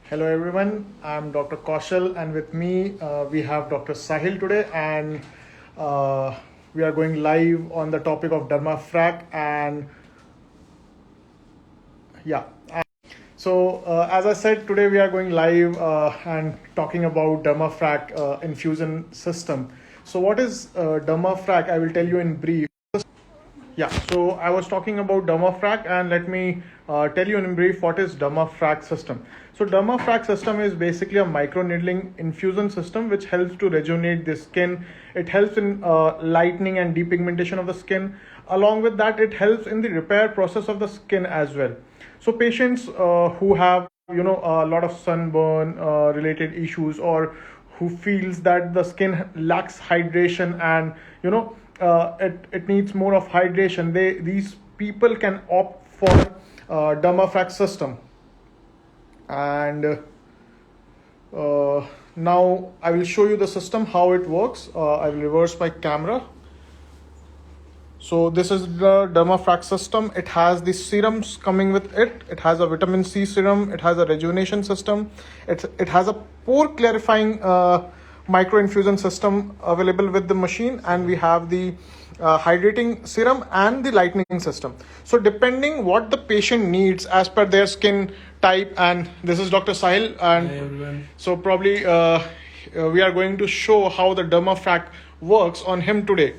Hello everyone, I'm Dr. Kaushal and with me we have Dr. Sahil today and we are going live on the topic of Dermafrac and yeah. As I said, today we are going live and talking about Dermafrac infusion system. So what is Dermafrac? I will tell you in brief. Yeah, so I was talking about Dermafrac and let me tell you in brief what is Dermafrac system. So Dermafrac system is basically a microneedling infusion system which helps to rejuvenate the skin. It helps in lightening and depigmentation of the skin. Along with that, it helps in the repair process of the skin as well. So patients who have a lot of sunburn related issues or who feels that the skin lacks hydration and it needs more of hydration, these people can opt for Dermafrac system. And now I will show you the system, how it works. I will reverse my camera. So this is the Dermafrac system. It has the serums coming with it. It has a vitamin C serum. It has a rejuvenation system. It has a pore clarifying micro infusion system available with the machine, and we have the hydrating serum and the lightening system. So depending what the patient needs as per their skin type, and this is Dr. Sahil, and Hi everyone. so probably we are going to show how the Dermafrac works on him today.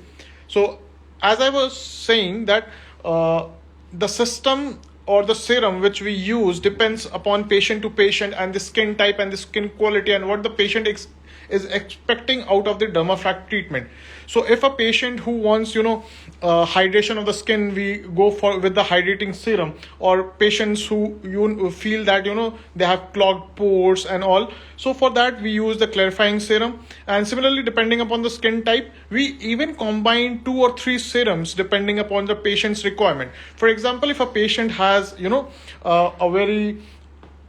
So as I was saying that the system or the serum which we use depends upon patient to patient and the skin type and the skin quality and what the patient is expecting out of the Dermafrac treatment. So if a patient who wants hydration of the skin, we go for with the hydrating serum, or patients who you feel that they have clogged pores and all, so for that we use the clarifying serum. And similarly, depending upon the skin type, we even combine 2 or 3 serums depending upon the patient's requirement. For example, if a patient has a very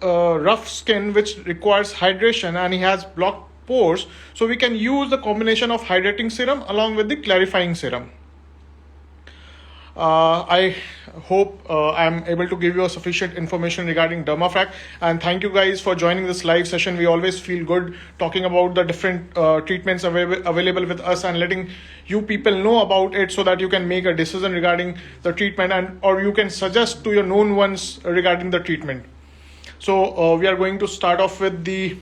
rough skin which requires hydration and he has blocked pores, so we can use the combination of hydrating serum along with the clarifying serum. I hope I'm able to give you a sufficient information regarding Dermafrac, and thank you guys for joining this live session. We always feel good talking about the different treatments available with us and letting you people know about it so that you can make a decision regarding the treatment, and or you can suggest to your known ones regarding the treatment. So we are going to start off with the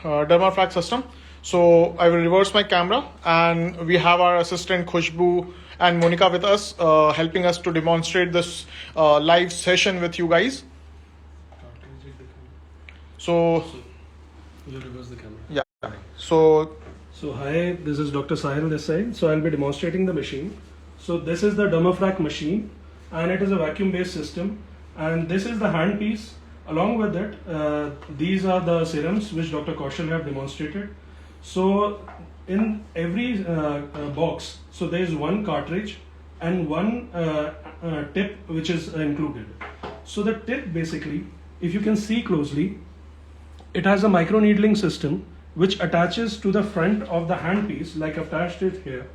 Dermafrac system. So I will reverse my camera, and we have our assistant Khushbu and Monica with us, helping us to demonstrate this live session with you guys. So You reverse the camera. yeah. So hi, this is Dr. Sahil this side. So I'll be demonstrating the machine. So this is the Dermafrac machine, and it is a vacuum-based system. And this is the hand piece. Along with it, these are the serums which Dr. Kaushal have demonstrated. So in every box, so there is one cartridge and one tip which is included. So the tip, basically, if you can see closely, it has a microneedling system which attaches to the front of the handpiece, like I've attached it here,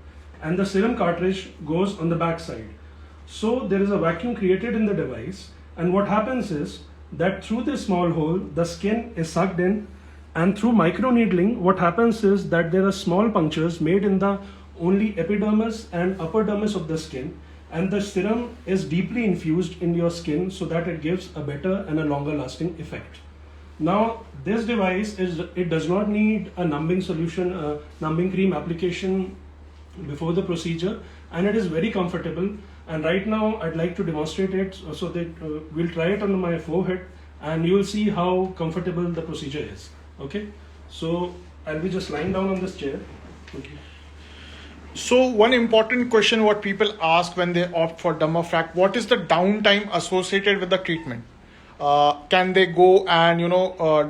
and the serum cartridge goes on the back side. So there is a vacuum created in the device, and what happens is that through this small hole, the skin is sucked in, and through microneedling, what happens is that there are small punctures made in the only epidermis and upper dermis of the skin, and the serum is deeply infused in your skin so that it gives a better and a longer lasting effect. Now this device it does not need a numbing solution, numbing cream application before the procedure, and it is very comfortable. And right now I'd like to demonstrate it so that we'll try it on my forehead and you'll see how comfortable the procedure is. Okay, so I'll be just lying down on this chair. Okay. So one important question what people ask when they opt for Dermafrac: what is the downtime associated with the treatment? Can they go and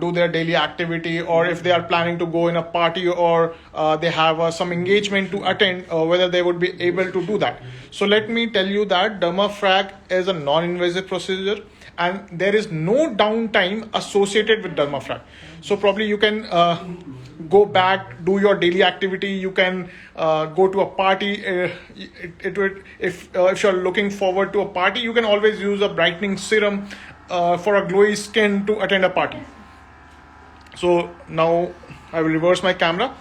do their daily activity, or if they are planning to go in a party or they have some engagement to attend, whether they would be able to do that? So let me tell you that Dermafrac is a non-invasive procedure and there is no downtime associated with Dermafrac. So probably you can go back, do your daily activity. You can go to a party. If you're looking forward to a party, you can always use a brightening serum for a glowy skin to attend a party. So now I will reverse my camera.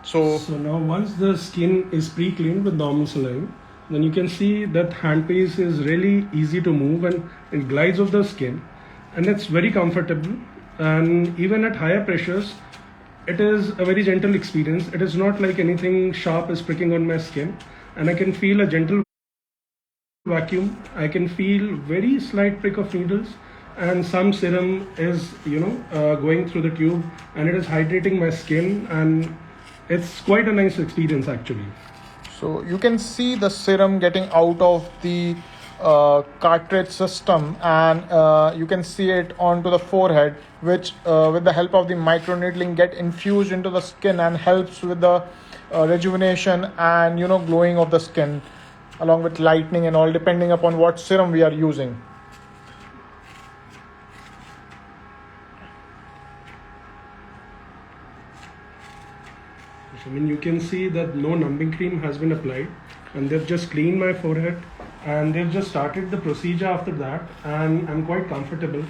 So now once the skin is pre-cleaned with normal saline, then you can see that handpiece is really easy to move and it glides off the skin, and it's very comfortable. And even at higher pressures, it is a very gentle experience. It is not like anything sharp is pricking on my skin, and I can feel a gentle vacuum. I can feel very slight prick of needles, and some serum is going through the tube, and it is hydrating my skin, and it's quite a nice experience actually. So you can see the serum getting out of the cartridge system, and you can see it onto the forehead, which with the help of the microneedling get infused into the skin and helps with the rejuvenation and glowing of the skin, along with lightening and all, depending upon what serum we are using. I mean, you can see that no numbing cream has been applied, and they've just cleaned my forehead, and they've just started the procedure after that, and I'm quite comfortable.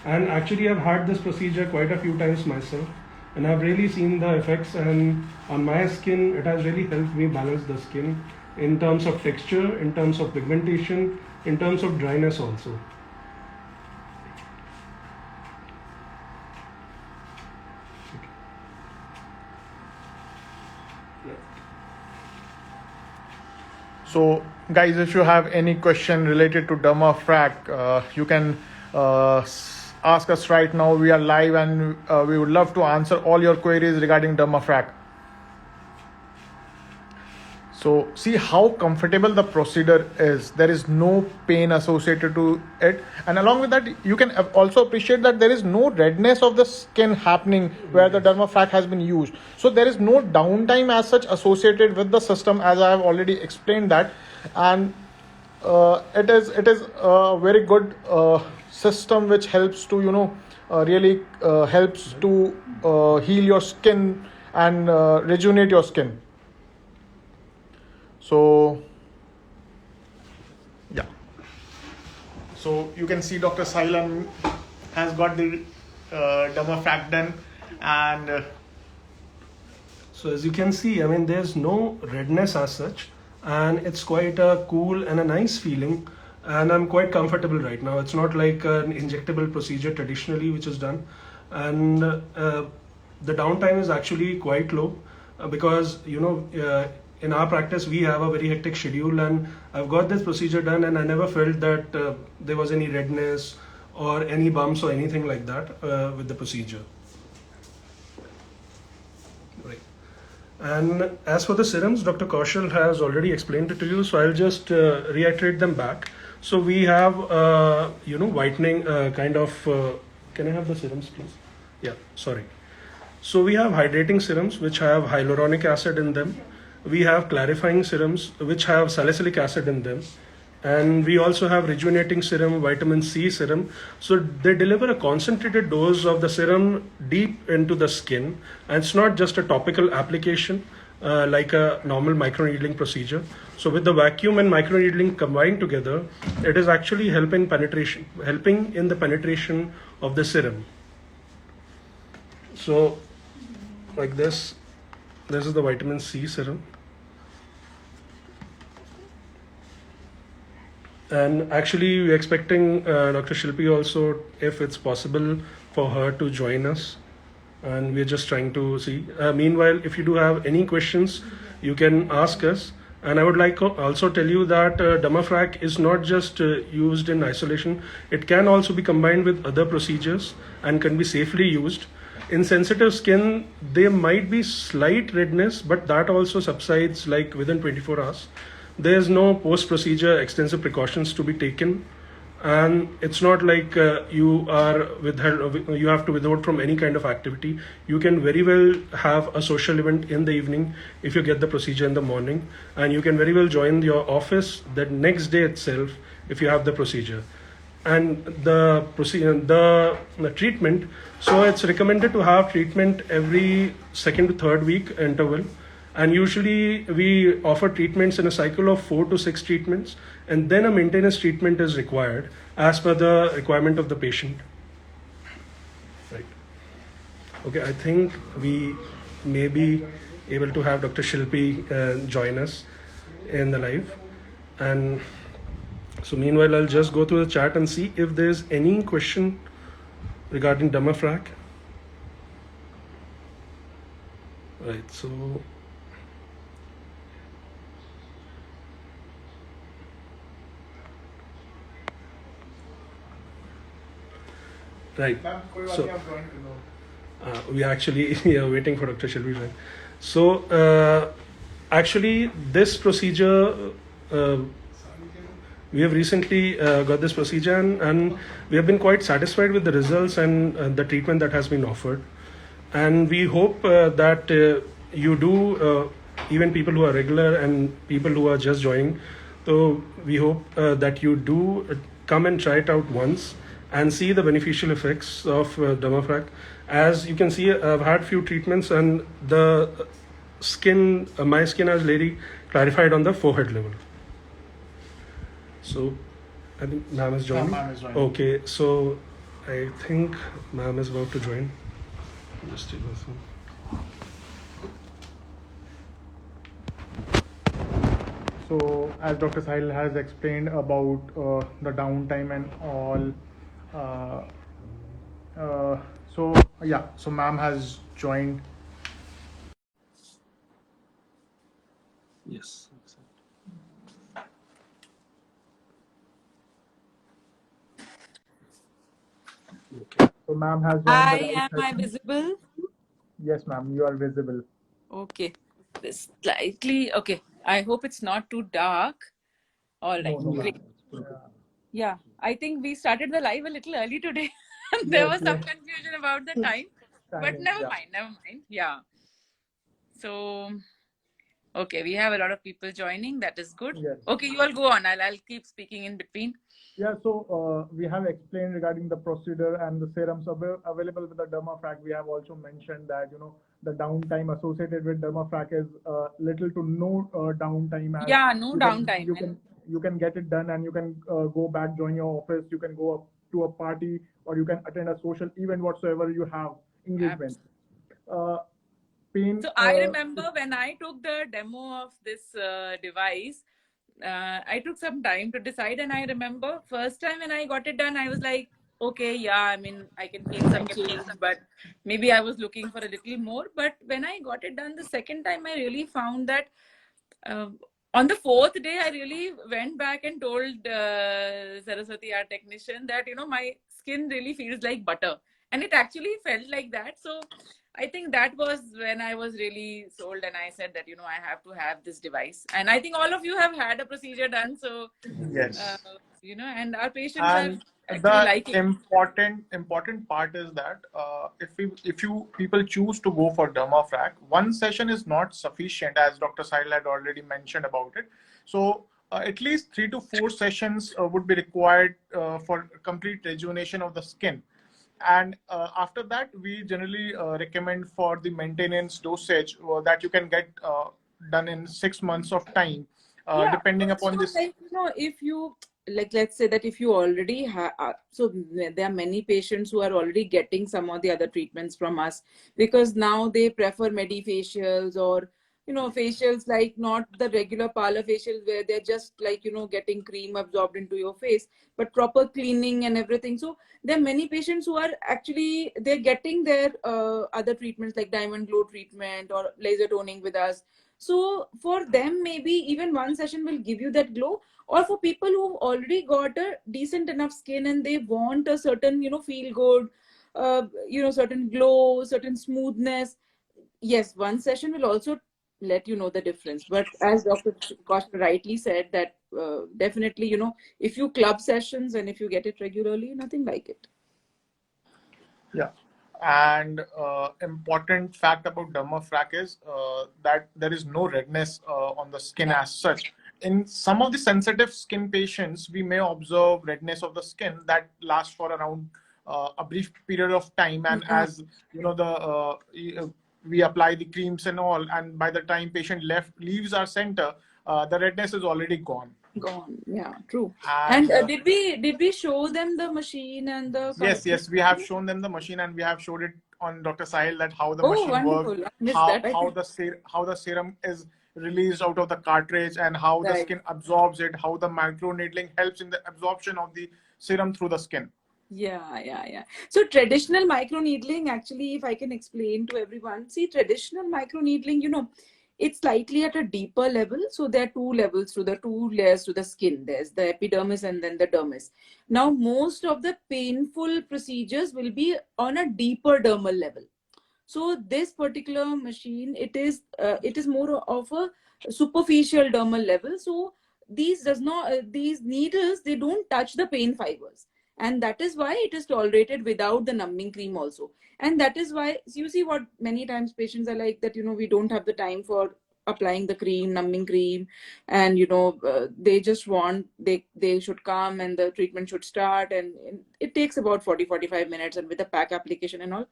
And actually I've had this procedure quite a few times myself, and I've really seen the effects, and on my skin it has really helped me balance the skin in terms of texture, in terms of pigmentation, in terms of dryness also. So guys, if you have any question related to Dermafrac, you can ask us right now. We are live, and we would love to answer all your queries regarding Dermafrac. So see how comfortable the procedure is. There is no pain associated to it, and along with that, you can also appreciate that there is no redness of the skin happening where the Dermafrac has been used. So there is no downtime as such associated with the system, as I have already explained that, and it is a very good system which helps to really helps to heal your skin and rejuvenate your skin. So yeah, so you can see Dr. Sailan has got the Dermafrac done, and so as you can see, I mean, there's no redness as such, and it's quite a cool and a nice feeling, and I'm quite comfortable right now. It's not like an injectable procedure traditionally which is done, and the downtime is actually quite low because in our practice we have a very hectic schedule, and I've got this procedure done, and I never felt that there was any redness or any bumps or anything like that with the procedure. Right. And as for the serums, Dr. Kaushal has already explained it to you, so I'll just reiterate them back. So we have whitening kind of can I have the serums please? Yeah, sorry. So we have hydrating serums which have hyaluronic acid in them. We have clarifying serums which have salicylic acid in them, and we also have rejuvenating serum, vitamin C serum. So they deliver a concentrated dose of the serum deep into the skin, and it's not just a topical application like a normal microneedling procedure. So with the vacuum and microneedling combined together, it is actually helping in the penetration of the serum. So like this is the vitamin C serum. And actually we're expecting Dr. Shilpi also, if it's possible for her to join us, and we're just trying to see. Meanwhile, if you do have any questions, you can ask us. And I would like to also tell you that Dermafrac is not just used in isolation. It can also be combined with other procedures and can be safely used. In sensitive skin, there might be slight redness, but that also subsides like within 24 hours. There's no post-procedure extensive precautions to be taken, and it's not like you have to withhold from any kind of activity. You can very well have a social event in the evening if you get the procedure in the morning, and you can very well join your office the next day itself if you have the procedure. And the treatment, so it's recommended to have treatment every second to third week interval. And usually we offer treatments in a cycle of 4 to 6 treatments, and then a maintenance treatment is required as per the requirement of the patient. Right. Okay, I think we may be able to have Dr. Shilpi join us in the live. And so meanwhile, I'll just go through the chat and see if there's any question regarding Dermafrac. Right, so right. So we actually are waiting for Dr. Shilpi. Right? So actually, this procedure we have recently got this procedure, and we have been quite satisfied with the results and the treatment that has been offered. And we hope that you do, even people who are regular and people who are just joining. So we hope that you do come and try it out once and see the beneficial effects of Dermafrac. As you can see, I've had few treatments, and the skin, my skin has really clarified on the forehead level. So I think ma'am is joining. Ma'am is joining. Okay, so I think ma'am is about to join. Just take this one. So as Dr. Sahil has explained about the downtime and all, so yeah, so ma'am has joined. Yes. Okay. So ma'am has joined. Hi, the am live I session. visible? Yes, ma'am, you are visible. Okay. This slightly, okay. I hope it's not too dark. All right, No, great. ma'am. Yeah, I think we started the live a little early today. There Yes, was some yes. confusion about the time, but Timing, never yeah. mind, never mind. Yeah. So, okay, we have a lot of people joining. That is good. Yes. Okay, you all go on. I'll keep speaking in between. Yeah, so we have explained regarding the procedure and the serums available with the Dermafrac. We have also mentioned that, you know, the downtime associated with Dermafrac is little to no downtime, as Yeah, no you downtime. you can get it done, and you can go back, join your office, you can go up to a party, or you can attend a social event whatsoever you have engagement. Pain. So I remember when I took the demo of this device, I took some time to decide, and I remember first time when I got it done, I was like, okay, yeah, I mean, I can feel some change, but maybe I was looking for a little more. But when I got it done the second time, I really found that uh, on the fourth day, I really went back and told Saraswati, our technician, that, you know, my skin really feels like butter. And it actually felt like that. So I think that was when I was really sold, and I said that, you know, I have to have this device. And I think all of you have had a procedure done. So, Yes. you know, and our patients are And actually the liking. important part is that if you people choose to go for Dermafrac, one session is not sufficient, as Dr. Sahil had already mentioned about it. So at least 3 to 4 sessions would be required for complete rejuvenation of the skin. And after that, we generally recommend for the maintenance dosage that you can get done in 6 months of time, Yeah, depending upon so this. like, you know, if you, like, let's say that if you already have, so there are many patients who are already getting some of the other treatments from us, because now they prefer medifacials, or, you know, facials, like not the regular parlor facials where they're just like, you know, getting cream absorbed into your face, but proper cleaning and everything. So there are many patients who are actually, they're getting their other treatments like diamond glow treatment or laser toning with us. So for them, maybe even one session will give you that glow. Or for people who've already got a decent enough skin and they want a certain, you know, feel good, you know, certain glow, certain smoothness. Yes, one session will also let you know the difference. But as Dr. Kosh rightly said, that definitely, you know, if you club sessions and if you get it regularly, nothing like it. Yeah. And important fact about Dermafrac is that there is no redness on the skin as such. In some of the sensitive skin patients, we may observe redness of the skin that lasts for around a brief period of time. And as you know, we apply the creams and all, and by the time patient leaves our center, the redness is already gone. Gone. Yeah, true. And And did we show them the machine and the yes, we have shown them the machine, and we have showed it on Dr. Sahil that how the Oh, machine works, wonderful. I missed that. I think how the serum is released out of the cartridge, and how the right. skin absorbs it, how the microneedling helps in the absorption of the serum through the skin. Yeah. So traditional microneedling, actually, if I can explain to everyone, see, traditional microneedling, it's slightly at a deeper level. So there are two levels to the two layers to the skin. There's the epidermis and then the dermis. Now, most of the painful procedures will be on a deeper dermal level. So this particular machine, it is more of a superficial dermal level. So these needles, they don't touch the pain fibers, and that is why it is tolerated without the numbing cream also. And that is why you see what many times patients are like that, we don't have the time for applying the cream, numbing cream, and they just want, they should come and the treatment should start, and it takes about 40-45 minutes, and with the pack application and all,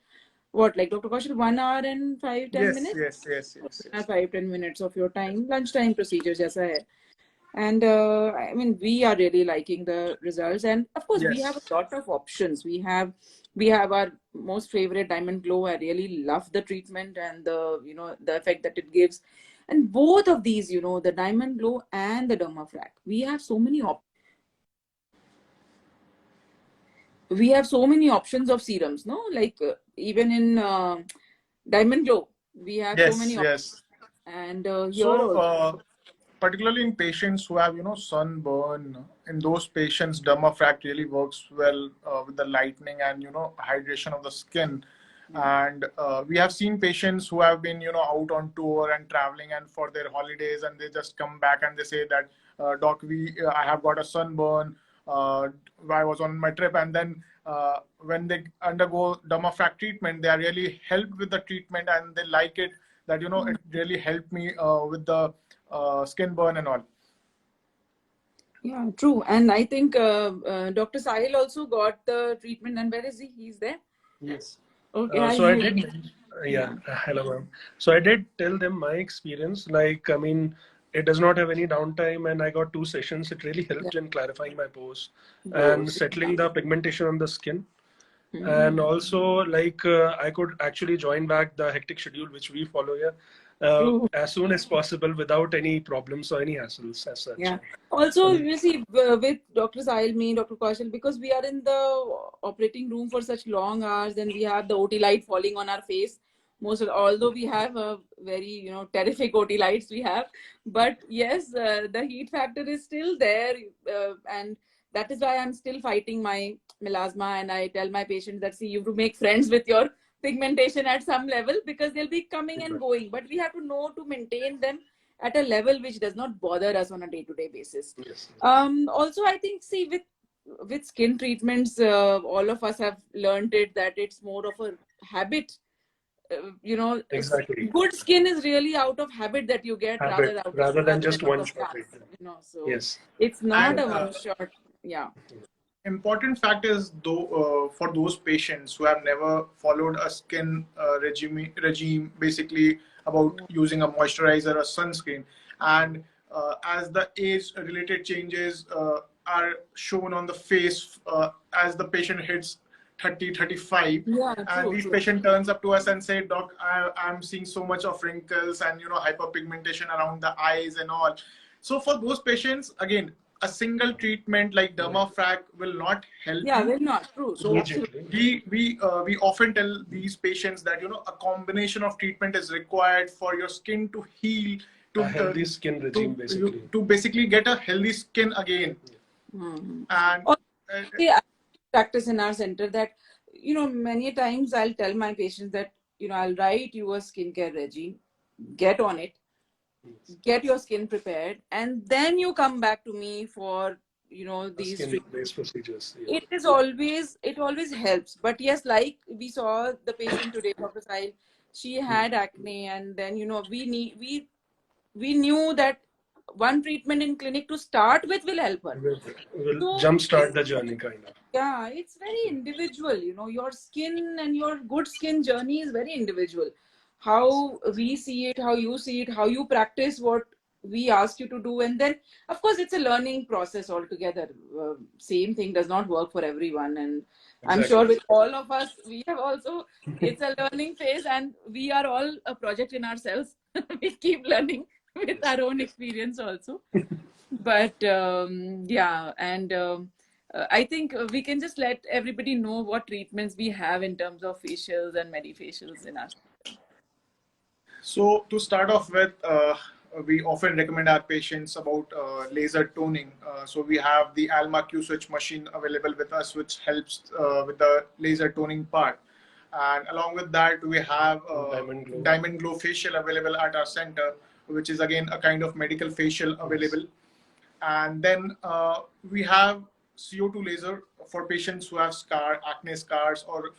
what, like Dr. Kaushal, 1 hour and 5-10 minutes? Yes. 5-10 minutes of your time, lunchtime procedures jaisa hai. And I mean, we are really liking the results, and of course we have a lot of options. We have our most favorite Diamond Glow. I really love the treatment and the effect that it gives, and both of these, the Diamond Glow and the Dermafrac, we have so many options of serums, no? Like even in Diamond Glow, we have so many options. And here also, particularly in patients who have sunburn, in those patients Dermafrac really works well with the lightening and hydration of the skin. And we have seen patients who have been out on tour and traveling and for their holidays, and they just come back and they say that doc, I have got a sunburn, I was on my trip, and then when they undergo Dermafrac treatment, they are really helped with the treatment, and they like it, that it really helped me with the skin burn and all. Yeah, true. And I think Dr. Sahil also got the treatment. And where is he? He's there? Yes. Okay. So I did, hello ma'am. So I did tell them my experience. Like, I mean, it does not have any downtime, and I got 2 sessions. It really helped in clarifying my pores and settling the pigmentation on the skin. And also, like, I could actually join back the hectic schedule which we follow here as soon as possible without any problems or any hassles as such. Yeah. Also, you see, with Dr. Sahil, me, Dr. Kaushal, because we are in the operating room for such long hours, and we have the OT light falling on our face. Although we have a very, terrific OT lights we have, but yes, the heat factor is still there, and that is why I'm still fighting my melasma, and I tell my patients that, see, you have to make friends with your pigmentation at some level, because they'll be coming and going, but we have to know to maintain them at a level which does not bother us on a day-to-day basis. Yes. Also, I think, see, with skin treatments, all of us have learned it, that it's more of a habit. Exactly. Good skin is really out of habit that you get, rather than just one shot. So yes, it's not a one shot. Yeah. Important fact is, though, for those patients who have never followed a skin regime, basically about using a moisturizer or sunscreen, and as the age-related changes are shown on the face as the patient hits 30, 35, and this patient turns up to us and say, doc, I'm seeing so much of wrinkles and hyperpigmentation around the eyes and all. So for those patients, again, a single treatment like Dermafrac will not help. Yeah, will not. True. So we often tell these patients that a combination of treatment is required for your skin to heal, to a healthy skin regime, to basically get a healthy skin again. And practice in our center that many times I'll tell my patients that I'll write you a skincare regime, get on it, get your skin prepared, and then you come back to me for these skin-based procedures. It always helps. But yes, like we saw the patient today, Dr. Sahil, she had acne, and then we knew that one treatment in clinic to start with will help her. Will jumpstart the journey, kind of. Yeah, it's very individual. Your skin and your good skin journey is very individual. how we see it, how you see it, how you practice what we asked you to do. And then, of course, it's a learning process altogether. Same thing does not work for everyone. And I'm sure with all of us, we have also, it's a learning phase, and we are all a project in ourselves. We keep learning with our own experience also. But yeah, and I think we can just let everybody know what treatments we have in terms of facials and medifacials in our. So to start off with, we often recommend our patients about laser toning. So we have the Alma Q switch machine available with us, which helps with the laser toning part. And along with that, we have Diamond Glow facial available at our center, which is again a kind of medical facial available. And then we have CO2 laser for patients who have acne scars, or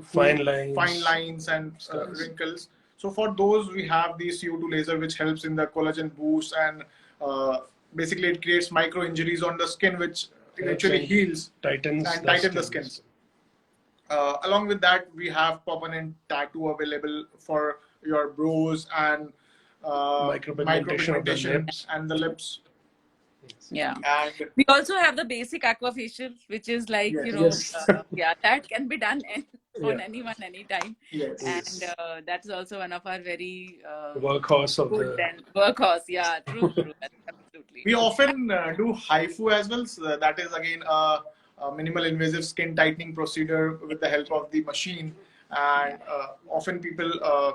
fine lines and wrinkles. So for those, we have the CO2 laser, which helps in the collagen boost, and basically it creates micro injuries on the skin, which eventually heals tightens the skin. Along with that, we have permanent tattoo available for your brows and micropigmentation and the lips. Yeah, and we also have the basic aquafacial, which is like, you know, yeah, that can be done on anyone, anytime. And that's also one of our very workhorse of workhorse. Yeah, true, absolutely. We often do HIFU as well. So that is again a minimal invasive skin tightening procedure with the help of the machine. And often people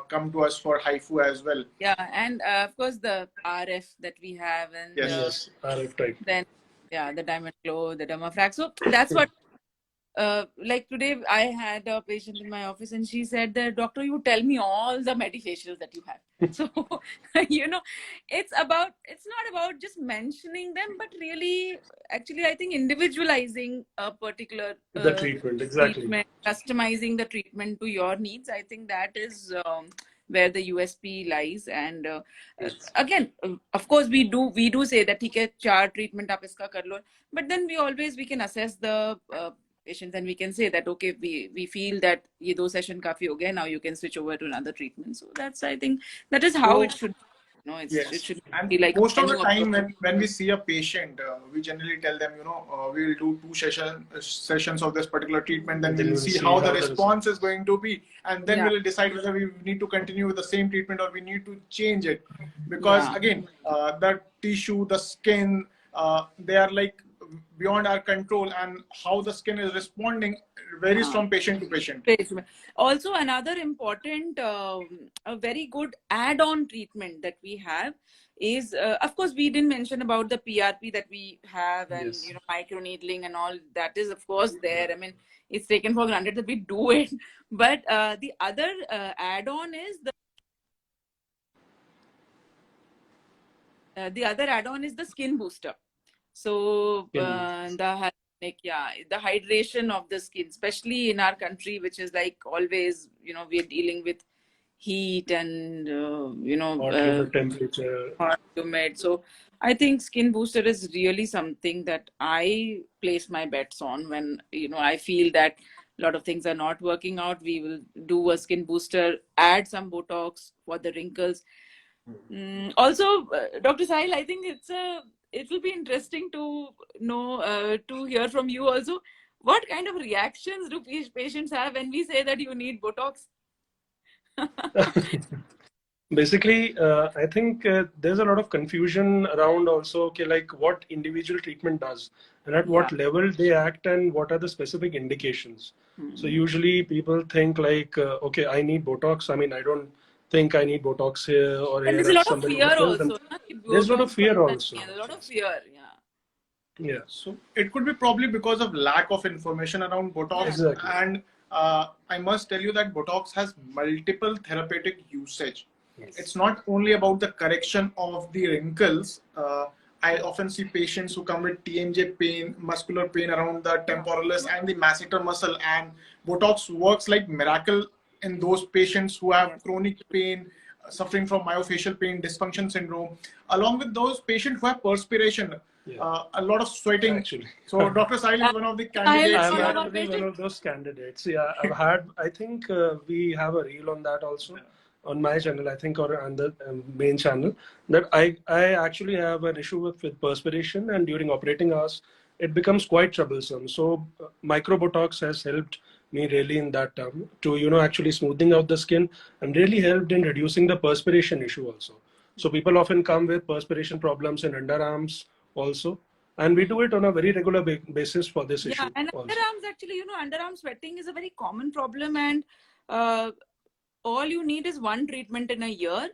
come to us for HIFU as well. Yeah, and of course the RF that we have, and RF type. Then the Diamond Glow, the Dermafrac. So that's what. Like today, I had a patient in my office, and she said that, "Doctor, you tell me all the medifacials that you have." So, you know, it's not about just mentioning them, but really, actually, I think individualizing a particular the treatment, treatment, customizing the treatment to your needs. I think that is where the USP lies. And again, of course, we do say that ठीक है, 4 treatment आप इसका कर लो, but then we can assess the patients, and we can say that, okay, we feel that ये 2 session काफी हो गए, now you can switch over to another treatment. So that's, I think, that is how it should. No, it should be like most of the time when we see a patient, we generally tell them, we will do 2 sessions of this particular treatment, then we'll see how the response is going to be, and then we'll decide whether we need to continue with the same treatment or we need to change it, because again, the tissue, the skin, they are like beyond our control, and how the skin is responding varies from patient to patient. Also, another important, a very good add-on treatment that we have is, of course, we didn't mention about the PRP that we have, and microneedling and all that is, of course, there. I mean, it's taken for granted that we do it, but the other add-on is the skin booster. So the hydration of the skin, especially in our country, which is like always, we are dealing with heat and hot temperature, hot, humid. So I think skin booster is really something that I place my bets on when I feel that a lot of things are not working out. We will do a skin booster, add some Botox for the wrinkles. Also, Dr. Sahil, I think it will be interesting to know, to hear from you also, what kind of reactions do patients have when we say that you need Botox? Basically, I think there's a lot of confusion around also, like what individual treatment does and at what level they act and what are the specific indications. So usually people think like, okay, I need Botox. I mean, I don't think I need Botox here or here. And there's a lot of fear also. There's a lot of fear also. A lot of fear, yeah. So it could be probably because of lack of information around Botox. Exactly. And I must tell you that Botox has multiple therapeutic usage. It's not only about the correction of the wrinkles. I often see patients who come with TMJ pain, muscular pain around the temporalis and the masseter muscle, and Botox works like miracle in those patients who have chronic pain, suffering from myofascial pain, dysfunction syndrome, along with those patients who have perspiration. a lot of sweating. Actually. So Dr. Sahil is one of the Sahil, candidates. I'm one of our actually one patients. of those candidates. Yeah, I've had. I think we have a reel on that also on my channel. I think, or on the main channel, that I actually have an issue with perspiration, and during operating hours, it becomes quite troublesome. So micro Botox has helped me really in that term to actually smoothing out the skin and really helped in reducing the perspiration issue also. So people often come with perspiration problems in underarms also. And we do it on a very regular basis for this Yeah, issue and also. underarms actually, underarm sweating is a very common problem, and uh, all you need is one treatment in a year,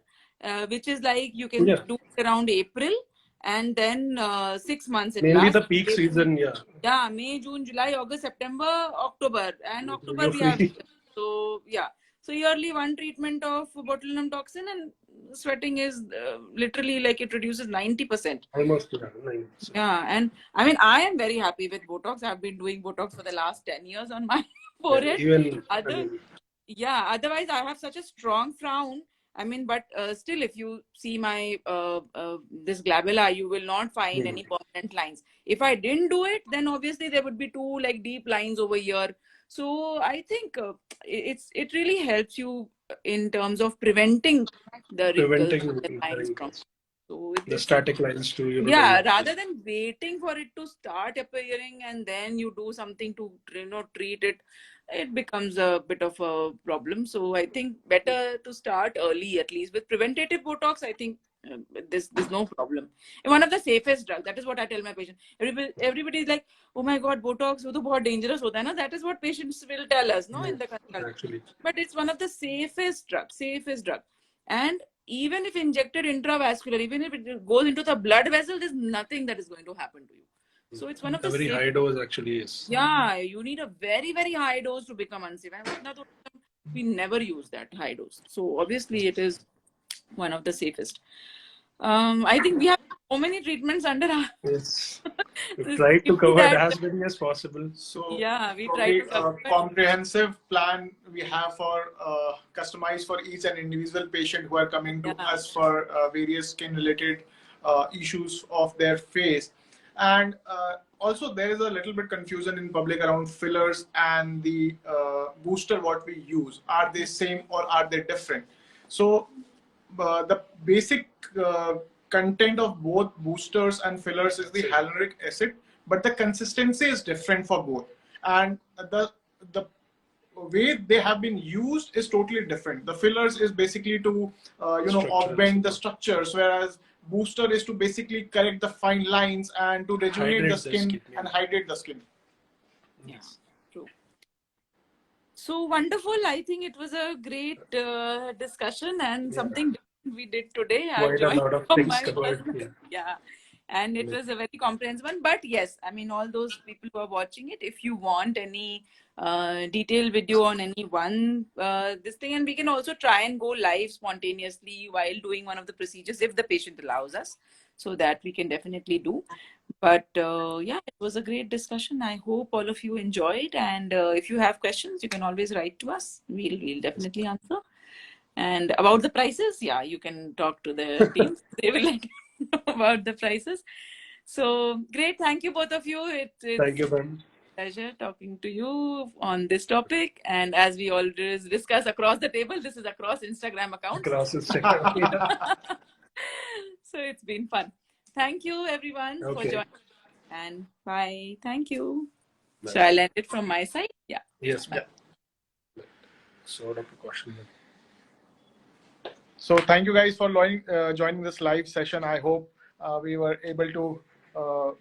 which is like you can do it around April, and then 6 months it Mainly lasts. the peak April, season, yeah. yeah, May, June, July, August, September, October, and October You're we have. free. So yeah, so yearly one treatment of botulinum toxin, and sweating is literally like it reduces 90%. Almost, yeah, 90%. Yeah, and I mean, I am very happy with Botox. I've been doing Botox for the last 10 years on my forehead. Even, Yeah, otherwise I have such a strong frown. I mean, but still, if you see my this glabella, you will not find any permanent lines. If I didn't do it, then obviously there would be two like deep lines over here. So I think it really helps you in terms of preventing the wrinkles, the lines from. So the static lines too, yeah, rather than waiting for it to start appearing and then you do something to treat it, it becomes a bit of a problem. So I think better to start early, at least with preventative Botox. I think there's no problem. And one of the safest drugs. That is what I tell my patient. Everybody is like, oh my god, Botox, वो तो बहुत dangerous होता है ना. That is what patients will tell us, no, in the consult. Actually. But it's one of the safest drugs, and even if injected intravascular, even if it goes into the blood vessel, there's nothing that is going to happen to you. So it's one of the very high dose actually is. Yeah, you need a very, very high dose to become unsafe. We never use that high dose. So obviously it is one of the safest. I think we have so many treatments under our... Yes. We try to cover as many as possible. So yeah, we try to cover comprehensive plan we have for customized for each and individual patient who are coming to us for various skin related issues of their face. And also there is a little bit confusion in public around fillers and the booster what we use. Are they same or are they different? So the basic content of both boosters and fillers is the hyaluronic acid, but the consistency is different for both, and the way they have been used is totally different. The fillers is basically to augment the structures, whereas booster is to basically correct the fine lines and to rejuvenate the skin and hydrate the skin. Yes, true. So wonderful. I think it was a great discussion and something we did today. Quite a lot of things covered. Yeah. And it was a very comprehensive one. But yes, I mean, all those people who are watching it, if you want any detailed video on any one this thing, and we can also try and go live spontaneously while doing one of the procedures if the patient allows us. So that we can definitely do. But yeah, it was a great discussion. I hope all of you enjoyed. And if you have questions, you can always write to us. We'll definitely answer. And about the prices, yeah, you can talk to the team. They will let you know about the prices. So great. Thank you, both of you. Thank you, ma'am. Pleasure talking to you on this topic. And as we always discuss across the table, this is across Instagram accounts. Across Instagram. So it's been fun. Thank you, everyone, for joining. And bye. Thank you. Bye. So I'll end it from my side. Yeah. Yes, ma'am. Sort of a question. So thank you guys for joining this live session. I hope we were able to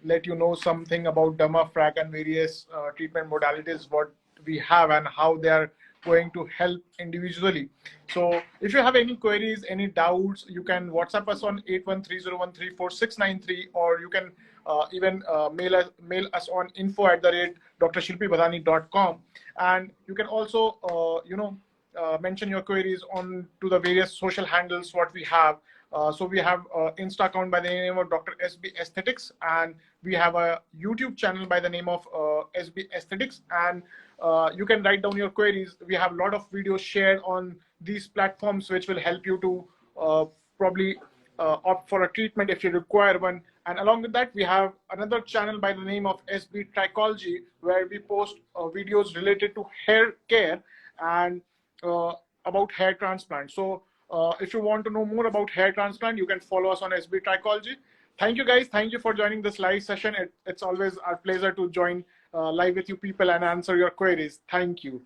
let you know something about Dermafrac and various treatment modalities, what we have and how they are going to help individually. So if you have any queries, any doubts, you can WhatsApp us on 8130134693, or you can even mail us on info@drshilpibadani.com, and you can also mention your queries on to the various social handles what we have. So we have Insta account by the name of Dr. SB Aesthetics, and we have a YouTube channel by the name of SB Aesthetics, and you can write down your queries. We have a lot of videos shared on these platforms which will help you to probably opt for a treatment if you require one. And along with that, we have another channel by the name of SB Trichology, where we post videos related to hair care and about hair transplant. So if you want to know more about hair transplant, you can follow us on SB Trichology. Thank you guys. Thank you for joining this live session. It's always our pleasure to join live with you people and answer your queries. Thank you.